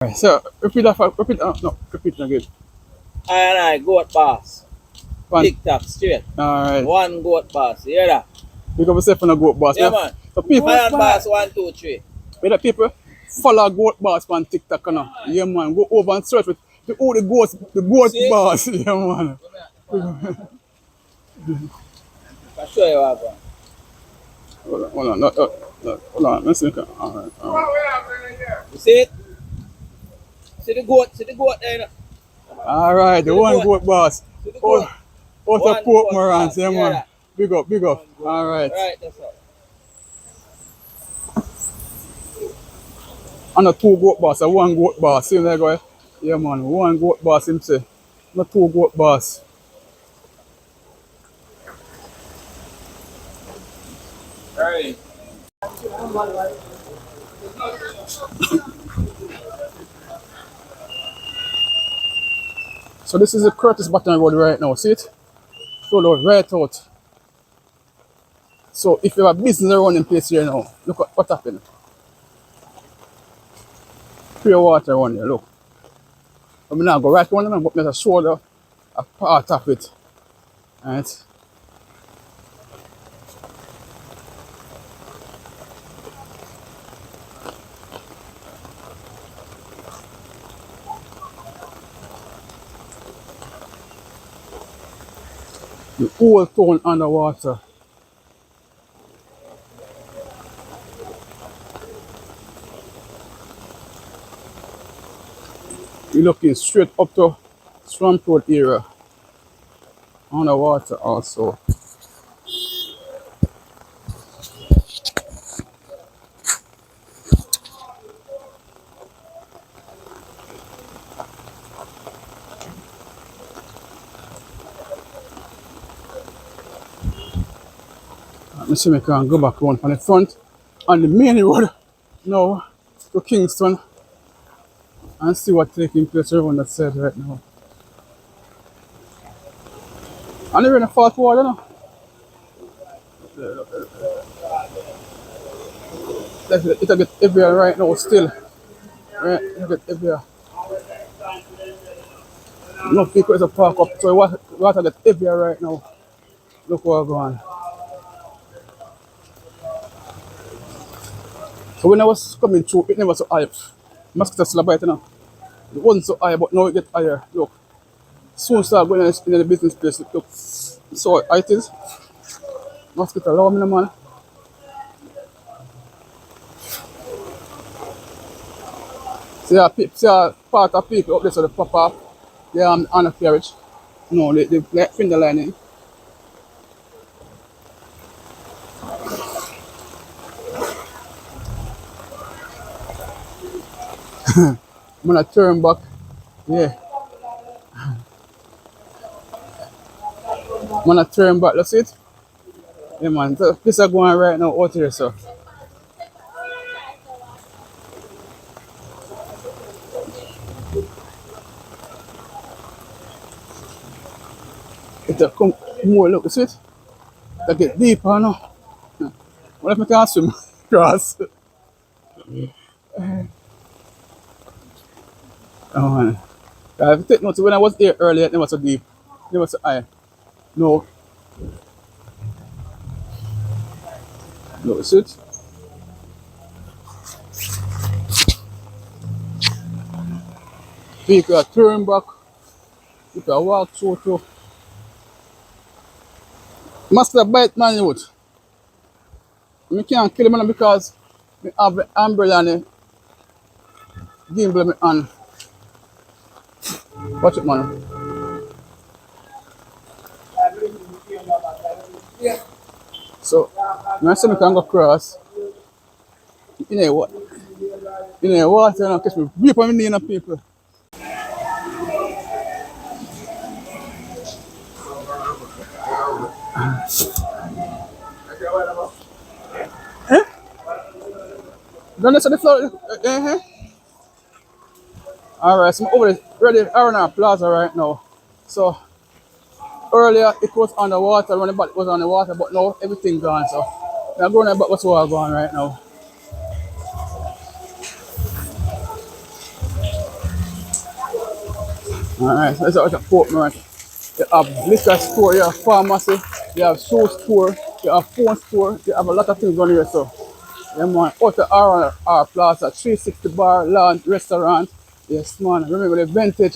Right, so repeat that. Repeat. No, repeat it again. I goat boss. One. TikTok straight. All right. One goat boss. You hear that? Because we say for the goat boss. Yeah, man. So people, Iron boss 1, 2, 3. the people follow goat boss on TikTok, you know. Yeah, man. Go over and search with all the goat See? boss. Yeah, man. I'll show you what I'm Hold on. Hold on. Let's see. All right. All right. You see it? See the goat? See the goat there? You know? All right. The one goat boss. See the goat? Out One of Port goat Morant. boss. Yeah, You hear man. that? Big up. Big up. All right. Right, that's all. And a two goat boss, a one goat boss. See there, guy? Yeah, man. One goat boss himself. Not two goat boss. Right. So this is the Curtis Button Road right now. See it? So right out. So if you have a business around in place here now, look what happened. Pure water around here, look. I mean, I go right one now, but there's a shoulder, a part of it. Right? The whole town underwater. You're looking straight up to Swamp Road area. Underwater also. Let me see if I can go back around from the front on the main road now to Kingston and see what's taking place around that side right now. And they're in a fast water now. It'll get heavier right now still. Right, it'll get heavier. No people is a park up, so water get heavier right now. Look what's going on. So when I was coming through, it never so high. Mosquito still bite now. It wasn't so high, but now it get higher. Look. Soon start going in the business place. Look. So high it is. Mosquito love me, man. See a part of people up there, so they pop off. They are on a carriage. No, they like finger lining. When I turn back, yeah. When I turn back, that's it. Yeah, man. So this is going right now out here, so. It'll come more, look, see it? It'll get deeper now. What if I can swim across? Oh, man. I have to take note, when I was here earlier, it was so deep. It was so high. No. No, see it? People turn back. People walk through. Master bite man youth. I can't kill him because I have the umbrella and the gimbal in my hand. Watch it, man. So, when I say I can go across, you know what? You know what? You know, catch me. Weep on me knee, people. Eh? Don't listen to the floor. Alright, so I'm over there, ready Arena Plaza right now. So, earlier it was underwater when the boat was on the water, but now everything gone. So, I'm going about what's going on right now. Alright, let's look at Portman. You have liquor store, you have pharmacy, you have shoe store, you have phone store, you have a lot of things on here. So, yeah, man, out the R Plaza, 360 bar, lounge, restaurant. Yes, man. Remember the vintage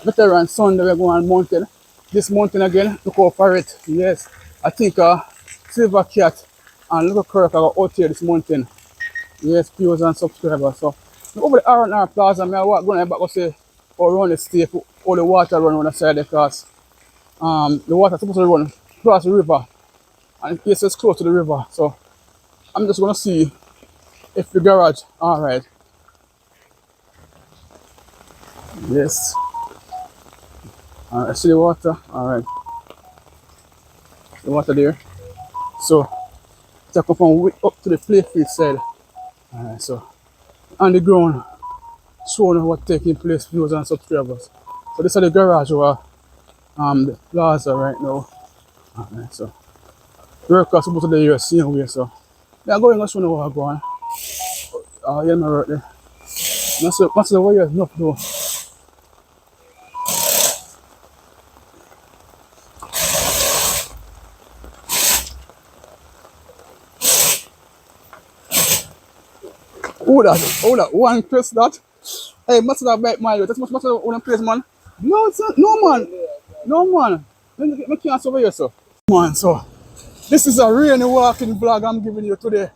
veteran Sunday we're going mountain. This mountain again, look out for it. Yes, I think Silver Cat and Little Kirk are out here this mountain. Yes, viewers and subscribers. So, over the R Plaza, I walk going back to say, or around the state, all the water run on the side because the water supposed to run across the river and the place is close to the river. So, I'm just gonna see if the garage, alright. Yes. I see the water. Alright. The water there. So take up from up to the playfield side. Alright, so on the ground, showing what's taking place, viewers and subscribers. So this is the garage where the plaza right now. Alright, so the workers supposed to be here same way, so they're going to show you what I'm going. Yeah, my right there. That's the way enough though. Hold that, one press that. Hey, must have bite my way. That's much of one press, man. No, it's not, no, man. No, man. Let me get my cancer over here, so. Man, so this is a rainy walking vlog I'm giving you today.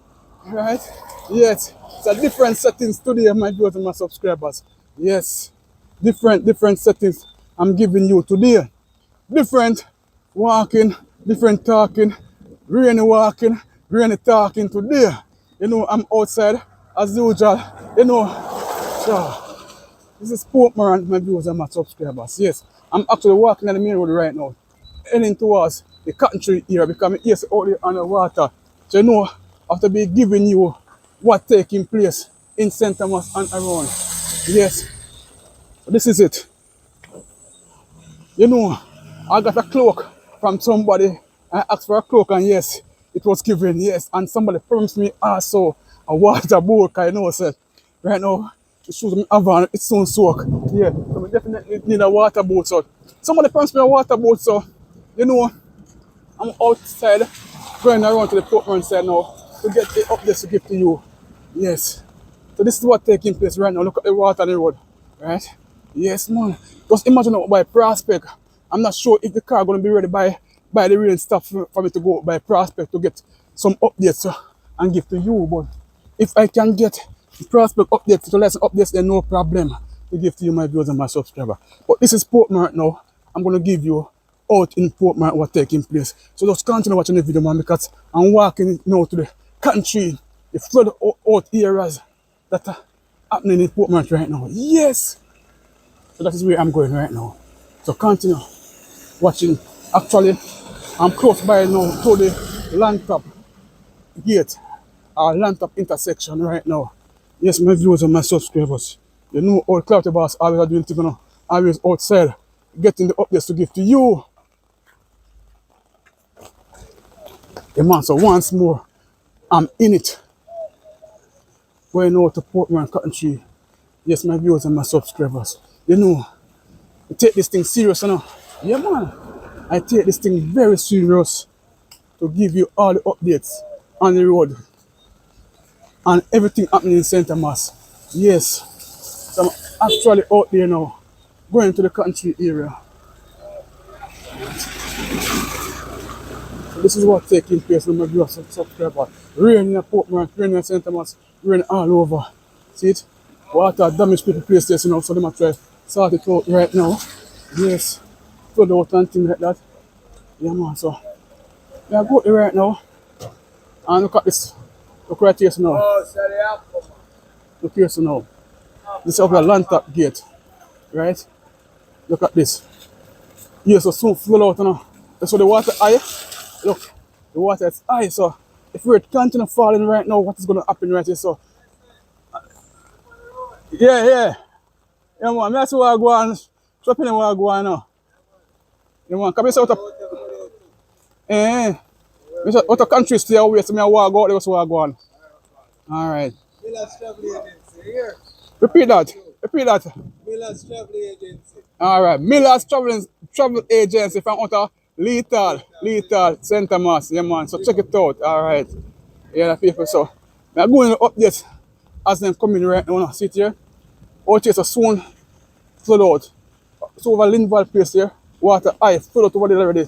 Right? Yes. It's a different settings today, my viewers and my subscribers. Yes. Different settings I'm giving you today. Different walking, different talking, rainy walking, rainy talking today. You know, I'm outside as usual. You know, so this is Portman, my viewers and my subscribers. Yes, I'm actually walking on the main road right now, heading towards the cotton tree area because I'm here out there on the water. So you know, I have to be giving you what's taking place in St. Thomas and around. Yes, this is it. You know, I got a cloak from somebody. I asked for a cloak and yes, it was given, yes. And somebody promised me also a water bowl, I know, sir. Right now, the shoes me have on, it's soon soak. Yeah, so I definitely need a water bowl, so. Somebody promised me a water bowl, so, you know, I'm outside, going around to the Portman side now to get the updates to give to you. Yes. So this is what's taking place right now. Look at the water on the road, right? Yes, man. Just imagine by Prospect. I'm not sure if the car gonna be ready by the rain stuff for me to go by Prospect to get some updates and give to you. But if I can get Prospect updates to lesson updates, then no problem to give to you, my viewers and my subscribers. But this is Portman right now. I'm gonna give you out in Portman what's taking place. So just continue watching the video, man, because I'm walking now to the country, the flood out areas that are happening in Portman right now. Yes! So that is where I'm going right now. So continue watching. Actually, I'm close by now to the Landtop gate, or Landtop intersection right now. Yes, my viewers and my subscribers. You know, all Clouty Boss always are doing things, you know, always outside, getting the updates to give to you. Yeah, man, so once more, I'm in it. Going out to Portman Country. Yes, my viewers and my subscribers. You know, I take this thing serious, you know. Yeah, man. I take this thing very serious to give you all the updates on the road and everything happening in St. Thomas. Yes. So I'm actually out there now, going to the country area. So this is what's taking place with my viewers and subscribers. Rain in Portman, rain in St. Thomas, rain all over. See it? Water damage people place this, you know, so they might try sort it out right now. Yes. Flood out and things like that. Yeah, man, so yeah, go there right now and look at this. Look right here so now. Oh, sorry, apple. Look here so now. This is up the Landtop gate. Right? Look at this. Here so soon flood out, you know. That's why the water high. Look, the water is high, so if we're continue falling right now, what is gonna happen right here? So yeah. Yeah, man, that's where I go on. Shopping where I go on now. You want come here out of out of country stay away, so I walk out there, so I go on. Alright. Miller's Travel Agency here. Repeat that. Miller's Travel Agency. All right, Miller's travel agency from out of Lethal, Center Mass. Yeah, man. So check it out. All right. Yeah, the people. So now going to update as them coming right now. See it here. Out here, so soon flood out. So over Linval place here, water high, flood out over there already.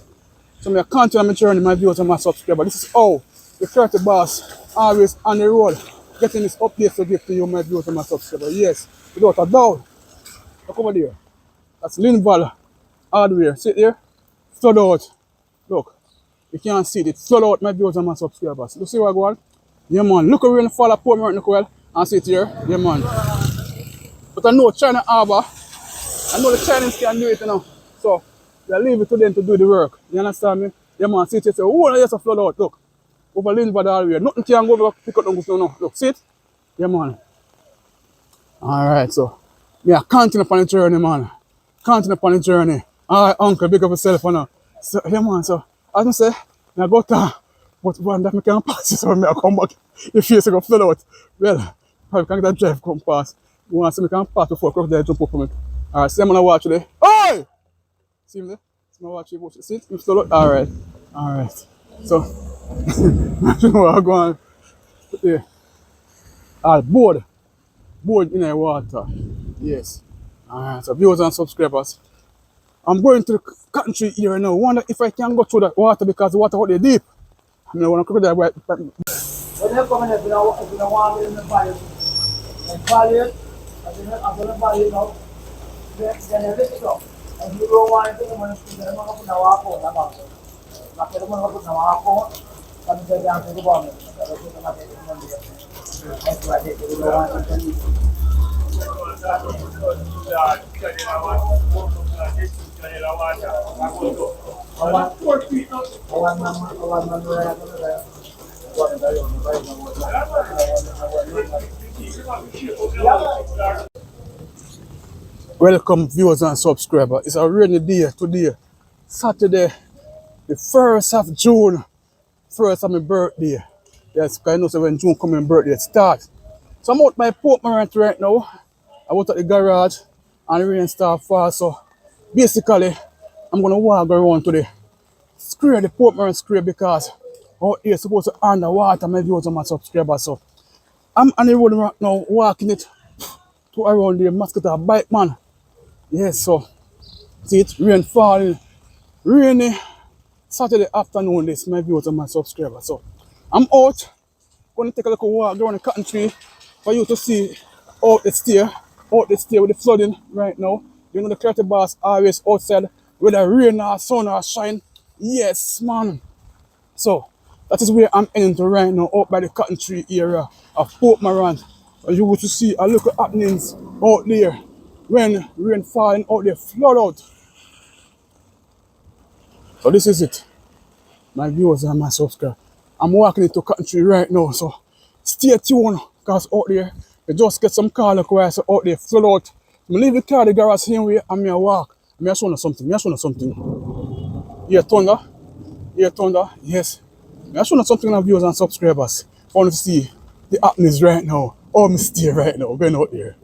So I continue my journey, my viewers and my subscribers. This is how the 30 boss always on the road, getting this update to give to you, my viewers and my subscribers. Yes, without a doubt. Look over there. That's Linval hardware. See it there? Flood out. Look. You can't see it. It flood out my viewers and my subscribers. You see what I go on? Yeah, man. Look over in the fall of Port Morant, look well. And see it here. Yeah, man. But I know China Harbor, I know the Chinese can do it, you know. So, they leave it to them to do the work. You understand me? Yeah, man. See it here. Oh, yes, a flood out. Look. Over Linval hardware. Nothing can go over pick up the no, no. Look, see it? Yeah, man. Alright, so. Yeah, continue upon the journey, man. Continue upon the journey. Alright, uncle, big up yourself, you know. So, yeah, man, so, as I say, I go to, but one that I can pass this when I come back, the face go flood out. Well, probably can get a drive come past. You want to see me can pass before crocodile jump up for me. Alright, see, I'm gonna watch today. Hey! See me there? See me watch you, see it? You flood out? Alright, alright. So, I don't know what I'm going to put there. Alright, board in the water. Yes. Alright, so viewers and subscribers. I'm going to the country here now. Wonder if I can go through that water because the water out there deep. I mean, I want to crocodile right. When you come in, if you don't want to be in the valley, and valley, I'm going to valley now, then you lift it up. And you don't want to take the money, then I'm going to put the walk on. I'm going to put the walk on. I'm going to down to the bottom. That's why they don't want to do it. Welcome viewers and subscribers. It's a rainy day today. Saturday, the 1st of June. First of my birthday. Yes, because I know so when June coming birthday it starts. So I'm out by Port Morant right now. I went at the garage and the rain start fall. So basically I'm gonna walk around to the square, the Port Morant square because out here supposed to underwater my viewers and my subscribers. So I'm on the road right now walking it to around the mosquito bike man. Yes, so see it, rain falling, rainy Saturday afternoon this my viewers and my subscribers. So I'm out, gonna take a little walk around the cotton tree for you to see out the stair with the flooding right now. You know the curtain bars always outside whether rain or sun or shine. Yes, man. So that is where I'm heading to right now, out by the cotton tree area of Port Morant. As you want to see a little happenings out there when rain falling out there, flood out. So this is it. My viewers and my subscribers. I'm walking into cotton tree right now, so stay tuned because out there, you just get some car look where so out there flood out. I leave the car the garage same way and me walk. Me show you something. Hear thunder? Hear thunder? Yes. Me show you something of viewers and subscribers. I want to see the happenings right now. Oh, me stay right now, going out there.